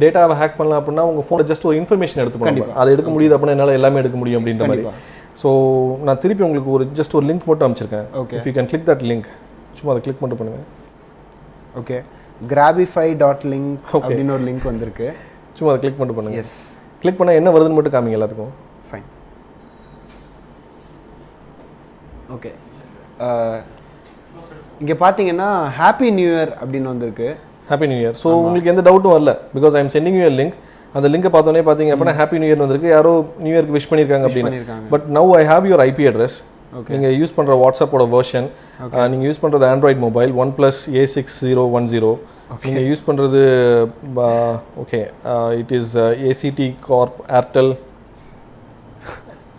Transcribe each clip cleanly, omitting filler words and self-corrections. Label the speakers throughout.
Speaker 1: டேட்டாவை ஹேக் பண்ணலாம் அப்படின்னா உங்கள் ஃபோனை ஜஸ்ட் ஒரு இன்ஃபர்மேஷன் எடுத்துக்கணும். அதை எடுக்க முடியுது அப்படின்னா என்னால் எல்லாமே எடுக்க முடியும் அப்படின்ற மாதிரி. ஸோ நான் திருப்பி உங்களுக்கு ஒரு ஜஸ்ட் ஒரு லிங்க் மட்டும் அமைச்சிருக்கேன். If you can click that link, சும்மா அதை கிளிக் மட்டும் பண்ணுங்கள்.
Speaker 2: ஓகே, grabify.link அப்படின்னு ஒரு லிங்க் வந்திருக்கு.
Speaker 1: சும்மா அதை கிளிக் மட்டும் பண்ணுங்கள். எஸ், கிளிக் பண்ணால் என்ன வருதுன்னு மட்டும் காமிங்க எல்லாத்துக்கும்.
Speaker 2: ஃபைன். ஓகே, இங்கே பார்த்தீங்கன்னா ஹாப்பி நியூ இயர் அப்படின்னு வந்திருக்கு.
Speaker 1: Happy new year. ஸோ உங்களுக்கு எந்த டவுட்டும் வரல, because I am sending you link. அந்த லிங்கை பார்த்தோன்னே பார்த்தீங்க அப்படின்னா ஹாப்பி நியூ இயர் வந்திருக்கு, யாரோ நியூ இயர்க்கு விஷ் பண்ணியிருக்காங்க அப்படின்னு. But now I have your IP address. நீங்கள் யூஸ் பண்ணுற வாட்ஸ்அப்போட வெர்ஷன், நீங்கள் யூஸ் பண்ணுறது ஆண்ட்ராய்ட் மொபைல் OnePlus A6010. நீங்கள் யூஸ் பண்ணுறது okay, it is ACT corp Airtel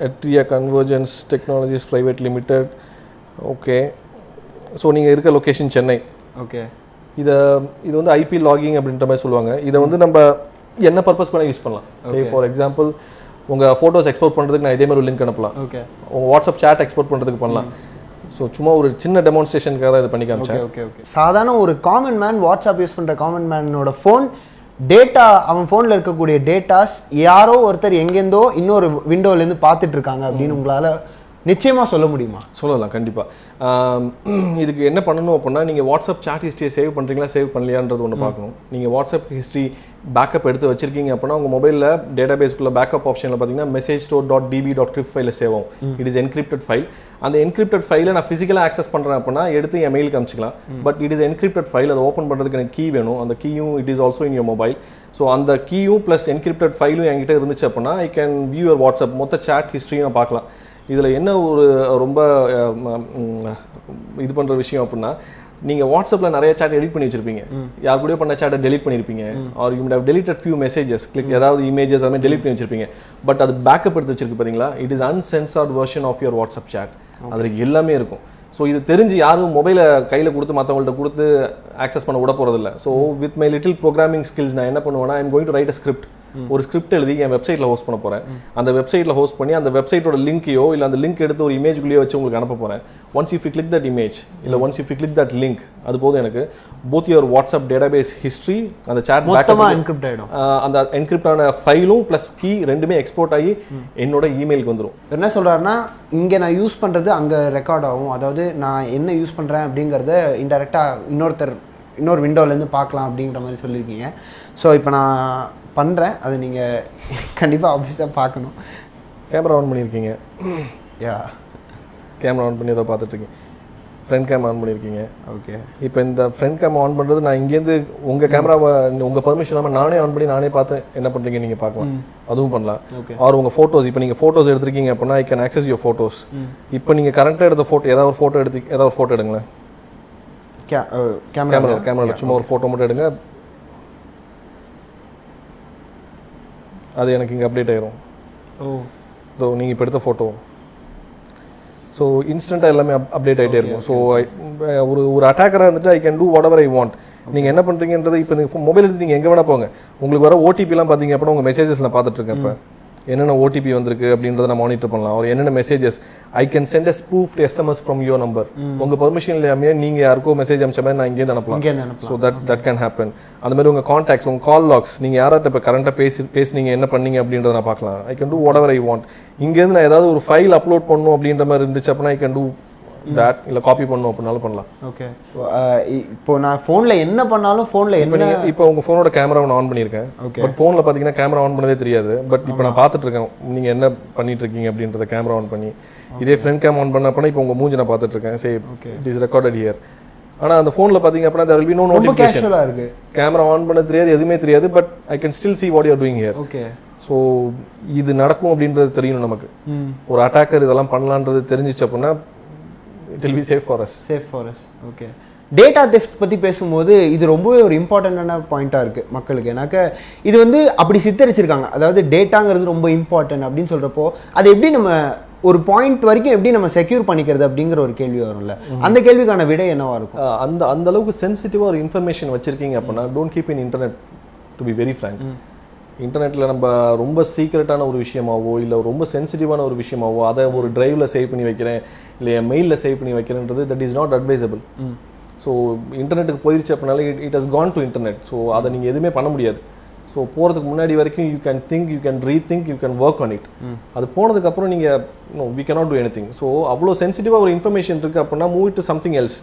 Speaker 1: Atria Convergence Technologies Private Limited. Okay, so நீங்கள் இருக்க லொக்கேஷன் சென்னை.
Speaker 2: ஓகே,
Speaker 1: இது வந்து ஐபி லாகிங் அப்படின்ற மாதிரி சொல்லுவாங்க. இதை வந்து நம்ம என்ன பர்பஸ் பண்ண யூஸ் பண்ணலாம். சரி, ஃபார் எக்ஸாம்பிள் உங்கள் ஃபோட்டோஸ் எக்ஸ்போர்ட் பண்ணுறதுக்கு நான் இதே மாதிரி ஒரு லிங்க் அனுப்பலாம்.
Speaker 2: ஓகே,
Speaker 1: உங்கள் வாட்ஸ்அப் சேட் எக்ஸ்போர்ட் பண்ணுறதுக்கு பண்ணலாம். ஸோ சும்மா ஒரு சின்ன டெமான்ஸ்ட்ரேஷனுக்காக தான் இதை பண்ணி காமிச்சேன்.
Speaker 2: Okay okay. சாதாரண ஒரு காமன் மேன் வாட்ஸ்அப் யூஸ் பண்ணுற காமன் மேனோட ஃபோன் டேட்டா, அவன் ஃபோனில் இருக்கக்கூடிய டேட்டாஸ் யாரோ ஒருத்தர் எங்கேருந்தோ இன்னொரு விண்டோலேருந்து பார்த்துட்டு இருக்காங்க அப்படின்னு உங்களால் நிச்சயமாக சொல்ல முடியுமா?
Speaker 1: சொல்லலாம், கண்டிப்பாக. இதுக்கு என்ன பண்ணணும் அப்படின்னா, நீங்கள் வாட்ஸ்அப் சாட் ஹிஸ்ட்ரியை சேவ் பண்ணுறீங்களா சேவ் பண்ணலையான்றது ஒன்று பார்க்கணும். நீங்கள் வாட்ஸ்அப் ஹிஸ்ட்ரி பேக்கப் எடுத்து வச்சிருக்கீங்க அப்படின்னா உங்கள் மொபைலில் டேட்டா பேஸ்க்குள்ள பேக்கப் ஆப்ஷனில் பார்த்தீங்கன்னா message.db.crypt ஃபைலில் சேவ் ஆகும். It is encrypted file. அந்த என்கிரிப்டட் ஃபைலை நான் ஃபிசிக்கலாக ஆக்சஸ் பண்ணுறேன் அப்படின்னா எடுத்து என் மெயிலுக்கு அனுப்பிச்சிக்கலாம். But it is encrypted file. அதை ஓப்பன் பண்ணுறதுக்கு எனக்கு கீ வேணும். அந்த கீயும் it is also in your mobile. So அந்த கீயும் ப்ளஸ் என்கிரிப்டட் ஃபைலும் என்கிட்ட இருந்துச்சு அப்படின்னா I can view your WhatsApp மொத்த சாட் ஹிஸ்ட்ரியும் நான் பார்க்கலாம். இதில் என்ன ஒரு ரொம்ப இது பண்ணுற விஷயம் அப்படின்னா, நீங்கள் வாட்ஸ்அப்பில் நிறைய சேட் எடிட் பண்ணி வச்சிருப்பீங்க. யார் கூட பண்ண சேட்டை டெலிட் பண்ணியிருப்பீங்க. Are you would have deleted few messages, ஏதாவது இமேஜஸ் அது மாதிரி டெலிட் பண்ணி வச்சிருப்பீங்க. பட் அது பேக்கப் எடுத்து வச்சிருக்கு பார்த்தீங்களா, it is uncensored version of your WhatsApp chat. அதில் எல்லாமே இருக்கும். ஸோ இது தெரிஞ்சு யாரும் மொபைலை கையில் கொடுத்து மற்றவங்கள்ட்ட கொடுத்து ஆக்சஸ் பண்ண விட போகிறதில்ல. So with my little programming skills நான் என்ன பண்ணுவேன்னா, I am going to right a script. ஒரு ஸ்கிரிப்ட் எழுதி என் வெப்சைட்டில் ஹோஸ்ட் பண்ண போகிறேன். அந்த வெப்சைட்டில் ஹோஸ்ட் பண்ணி அந்த வெப்சைட்டோட லிங்கையோ இல்லை அந்த லிங்க் எடுத்து ஒரு இமேஜ்குள்ளேயோ வச்சு உங்களுக்கு அனுப்ப போகிறேன். Once you click that image இல்லை once you click that link, அது போதும் எனக்கு both your WhatsApp database history, அந்த சாட்
Speaker 2: மொத்தமாக என்கிரிப்ட் ஆகிடும்.
Speaker 1: அந்த என்கிரிப்டான ஃபைலும் ப்ளஸ் கீ ரெண்டுமே எக்ஸ்போர்ட் ஆகி என்னோட இமெயிலுக்கு வந்துடும்.
Speaker 2: என்ன சொல்கிறாருன்னா, இங்கே நான் யூஸ் பண்ணுறது அங்கே ரெக்கார்ட் ஆகும். அதாவது நான் என்ன யூஸ் பண்ணுறேன் அப்படிங்கிறத இன்டெரக்டாக இன்னொரு விண்டோலேருந்து பார்க்கலாம் அப்படிங்கிற மாதிரி சொல்லியிருக்கீங்க. ஸோ இப்போ நான் பண்ணுறேன், அதை நீங்கள் கண்டிப்பாக ஆஃபீஸாக பார்க்கணும்.
Speaker 1: கேமரா ஆன் பண்ணியிருக்கீங்க.
Speaker 2: யா,
Speaker 1: கேமரா ஆன் பண்ணி அதை பார்த்துட்ருக்கீங்க. ஃப்ரண்ட் கேம் ஆன் பண்ணியிருக்கீங்க.
Speaker 2: ஓகே, இப்போ
Speaker 1: இந்த ஃப்ரண்ட் கேம் ஆன் பண்ணுறது நான் இங்கேருந்து உங்கள் கேமராவை உங்கள் பர்மிஷன் இல்லாமல் நானே ஆன் பண்ணி நானே பார்த்து என்ன பண்ணுறீங்க நீங்கள் பார்க்கலாம். அதுவும் பண்ணலாம். ஆர் உங்கள் ஃபோட்டோஸ், இப்போ நீங்கள் ஃபோட்டோஸ் எடுத்துருக்கீங்க அப்படின்னா I can access your photos. இப்போ நீங்கள் கரண்ட்டாக எடுத்த ஃபோட்டோ ஏதாவது ஒரு ஃபோட்டோ எடுங்களேன். கேமராவில் சும்மா ஒரு ஃபோட்டோ மட்டும் எடுங்க. அது எனக்கு இங்கே அப்டேட் ஆயிரும். ஸோ நீங்கள் இப்போ எடுத்த ஃபோட்டோ ஸோ இன்ஸ்டண்ட்டாக எல்லாமே அப்டேட் ஆகிட்டே இருக்கும். ஸோ ஒரு அட்டாக்கராக இருந்துட்டு I can do what ever I want. நீங்கள் என்ன பண்ணுறீங்கன்றது இப்போ நீங்கள் மொபைல் எடுத்து நீங்கள் எங்கே வேணால் போங்க. உங்களுக்கு வர ஓடிபிலாம் பார்த்தீங்க அப்படின்னா உங்கள் மெசேஜஸ் நான் பார்த்துட்ருக்கேன். இப்போ என்னென்ன ஓடிபி வந்திருக்கு அப்படின்றத நான் மானிட்டர் பண்ணலாம். ஒரு என்னென்ன messages I can send a spoofed SMS from your number. உங்கள் பர்மிஷன் இல்லாமே நீங்கள் யாருக்கோ மெசேஜ் அனுப்பிச்ச மாதிரி நான் இங்கேருந்து அனுப்பலாம். So that can happen. அந்த மாதிரி உங்கள் கான்டாக்ட்ஸ், உங்கள் கால் லாக்ஸ், நீங்கள் யார்கிட்ட இப்போ கரண்ட்டாக பேசுனீங்க என்ன பண்ணீங்க அப்படின்றத நான் பார்க்கலாம். I can do what ever I want. இங்கேருந்து நான் ஏதாவது ஒரு ஃபைல் அப்லோட் பண்ணணும் அப்படின்ற மாதிரி இருந்துச்சு அப்படின்னா ஐ கேன் டூ தட். இல்லை காப்பி பண்ணணும் அப்படின்னாலும் பண்ணலாம்.
Speaker 2: ஓகே, இப்போ நான் ஃபோனில் என்ன பண்ணாலும் ஃபோனில் என்ன
Speaker 1: இப்போ உங்கள் ஃபோனோட கேமராவை நான் ஆன் பண்ணியிருக்கேன். பட் ஃபோனில் பார்த்தீங்கன்னா கேமரா ஆன் பண்ணதே தெரியாது. பட் இப்போ நான் பார்த்துட்டு இருக்கேன் நீங்கள் என்ன பண்ணிட்டு இருக்கீங்க அப்படின்றத கேமரா ஆன் பண்ணி. இதே ஃப்ரண்ட் கேம் ஆன் பண்ண அப்படின்னா இப்போ உங்கள் மூஞ்சி நான் பார்த்துட்டு இருக்கேன். சரி, இட் இஸ் ரெக்கார்டட் ஹியர். ஆனால் அந்த ஃபோனில் பார்த்தீங்க அப்படின்னா there will be no notification. Camera on பண்ண தெரியாது, எதுவுமே தெரியாது. But I can still see what you are doing here.
Speaker 2: Okay,
Speaker 1: so இது நடக்கும் அப்படின்றது தெரியணும் நமக்கு. ஒரு அட்டாக்கர் இதெல்லாம் பண்ணலான்றது தெரிஞ்சிச்சு அப்படின்னா it will be safe for us.
Speaker 2: Okay, data theft பற்றி பேசும்போது இது ரொம்பவே ஒரு இம்பார்ட்டண்ட்டான பாயிண்ட்டாக இருக்குது மக்களுக்கு. ஏன்னாக்க இது வந்து அப்படி சித்தரிச்சிருக்காங்க. அதாவது டேட்டாங்கிறது ரொம்ப இம்பார்ட்டன்ட் அப்படின்னு சொல்கிறப்போ அதை எப்படி நம்ம ஒரு பாயிண்ட் வரைக்கும் எப்படி நம்ம செக்யூர் பண்ணிக்கிறது அப்படிங்கிற ஒரு கேள்வி வரும்ல. அந்த கேள்விக்கான விடை என்னவா இருக்கும்?
Speaker 1: அந்த அளவுக்கு சென்சிட்டிவாக ஒரு இன்ஃபர்மேஷன் வச்சுருக்கீங்க அப்படின்னா don't keep in internet. To be very frank, இன்டர்நெட்டில் நம்ம ரொம்ப சீக்ரெட்டான ஒரு விஷயமாவோ இல்லை ரொம்ப சென்சிட்டிவான ஒரு விஷயமாவோ அதை ஒரு டிரைவில் சேவ் பண்ணி வைக்கிறேன் இல்லை என் மெயிலில் சேவ் பண்ணி வைக்கிறேன்றது that is not advisable. So இன்டர்நெட்டுக்கு போயிடுச்சு அப்படின்னால it has gone to internet. So அதை நீங்கள் எதுவுமே பண்ண முடியாது. ஸோ போகிறதுக்கு முன்னாடி வரைக்கும் you can think, you can rethink, you can work on it. அது போனதுக்கப்புறம் நீங்கள் we cannot do any thing. So அவ்வளோ சென்சிட்டிவாக ஒரு இன்ஃபர்மேஷன் இருக்குது அப்படின்னா move it to something else.